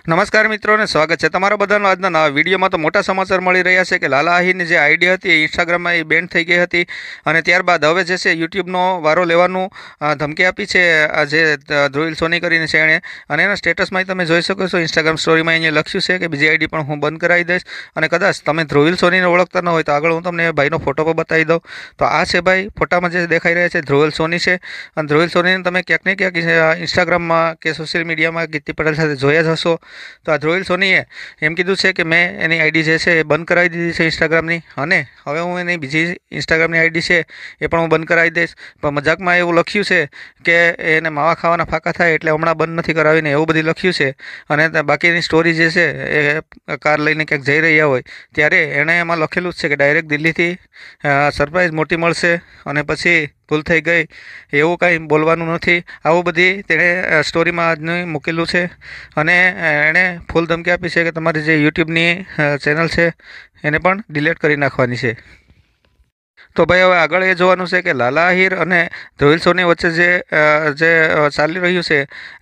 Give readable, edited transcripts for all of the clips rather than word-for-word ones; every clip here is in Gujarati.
નમસ્કાર મિત્રો ને સ્વાગત છે તમારા બધાનો આજના નવા વિડીયોમાં। તો મોટા સમાચાર મળી રહ્યા છે કે લાલા આહિરની જે આઈડી હતી ઇન્સ્ટાગ્રામમાં એ બેન થઈ ગઈ હતી અને ત્યારબાદ હવે જે છે યુટ્યુબનો વારો લેવાનું ધમકી આપી છે આ જે ધ્રુવીલ સોની કરીને છે એણે। અને એના સ્ટેટસમાં તમે જોઈ શકો છો ઇન્સ્ટાગ્રામ સ્ટોરીમાં અહીંયા લખ્યું છે કે બીજી આઈડી પણ હું બંધ કરાવી દઈશ અને કદાચ તમે ધ્રુવીલ સોનીને ઓળખતા ન હોય તો આગળ હું તમને ભાઈનો ફોટો પણ બતાવી દઉં। તો આ છે ભાઈ, ફોટામાં જે દેખાઈ રહ્યા છે ધ્રુવીલ સોની છે અને ધ્રુવીલ સોનીને તમે ક્યાંક ને ક્યાંક ઇન્સ્ટાગ્રામમાં કે સોશિયલ મીડિયામાં કીર્તિ પટેલ સાથે જોયા જ હશો। તો આ ધ્રુવીલ સોનીએ એમ કીધું છે કે મેં એની આઈડી જે છે એ બંધ કરાવી દીધી છે ઇન્સ્ટાગ્રામની, અને હવે હું એની બીજી ઇન્સ્ટાગ્રામની આઈડી છે એ પણ હું બંધ કરાવી દઈશ। પણ મજાકમાં એવું લખ્યું છે કે એને માવા ખાવાના ફાંકા થાય એટલે હમણાં બંધ નથી કરાવીને એવું બધું લખ્યું છે। અને બાકીની સ્ટોરી જે છે એ કાર લઈને ક્યાંક જઈ રહ્યા હોય ત્યારે એણે એમાં લખેલું જ છે કે ડાયરેક્ટ દિલ્હીથી સરપ્રાઈઝ મોટી મળશે અને પછી ભૂલ થઈ ગઈ એવું કાંઈ બોલવાનું નથી, આવું બધી તેણે સ્ટોરીમાં આજનું મૂકેલું છે। અને એણે ફૂલ ધમકી આપી છે કે તમારી જે યુટ્યુબની ચેનલ છે એને પણ ડિલીટ કરી નાખવાની છે। તો ભાઈ હવે આગળ એ જોવાનું છે કે લાલા આહિર અને ધ્રુવીલ સોની વચ્ચે જે ચાલી રહ્યું છે,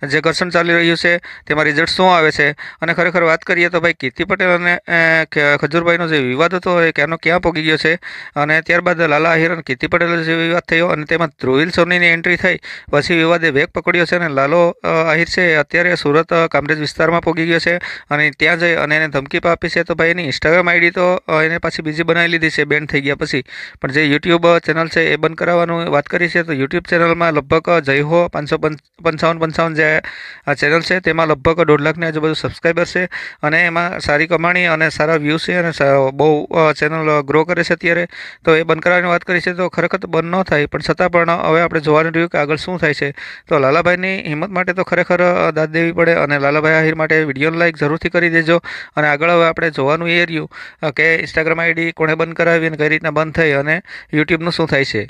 જે ઘર્ષણ ચાલી રહ્યું છે તેમાં રિઝલ્ટ શું આવે છે। અને ખરેખર વાત કરીએ તો ભાઈ કીર્તિ પટેલ અને ખજૂરભાઈનો જે વિવાદ હતો એ ક્યાંનો ક્યાં પહોંચી ગયો છે। અને ત્યારબાદ લાલા આહિર અને કીર્તિ પટેલનો જે વિવાદ થયો અને તેમાં ધ્રુવીલ સોનીની એન્ટ્રી થઈ પછી વિવાદે વેગ પકડ્યો છે અને લાલો આહિર છે અત્યારે સુરત કામરેજ વિસ્તારમાં પહોંચી ગયો છે અને ત્યાં જઈ અને એને ધમકી આપી છે। તો ભાઈ એની ઇન્સ્ટાગ્રામ આઈડી તો એને પાછી બીજી બનાવી લીધી છે બેન થઈ ગયા પછી, પણ જે યુટ્યુબ ચેનલ છે એ બંધ કરાવવાનું વાત કરી છે। તો યુટ્યુબ ચેનલમાં લગભગ જય હો 555 જે આ ચેનલ છે તેમાં લગભગ 1.5 લાખની આજુબાજુ સબસ્ક્રાઈબર છે અને એમાં સારી કમાણી અને સારા વ્યૂઝ છે અને બહુ ચેનલ ગ્રો કરે છે અત્યારે। તો એ બંધ કરાવવાની વાત કરી છે, તો ખરેખર તો બંધ ન થાય, પણ છતાં પણ હવે આપણે જોવાનું રહ્યું કે આગળ શું થાય છે। તો લાલાભાઈની હિંમત માટે તો ખરેખર દાદ દેવી પડે અને લાલાભાઈ આહિર માટે વિડીયોને લાઈક જરૂરથી કરી દેજો। અને આગળ હવે આપણે જોવાનું એ રહ્યું કે ઇન્સ્ટાગ્રામ આઈડી કોણે બંધ કરાવી અને કઈ રીતના બંધ થઈ અને યુટ્યુબનું શું થાય છે।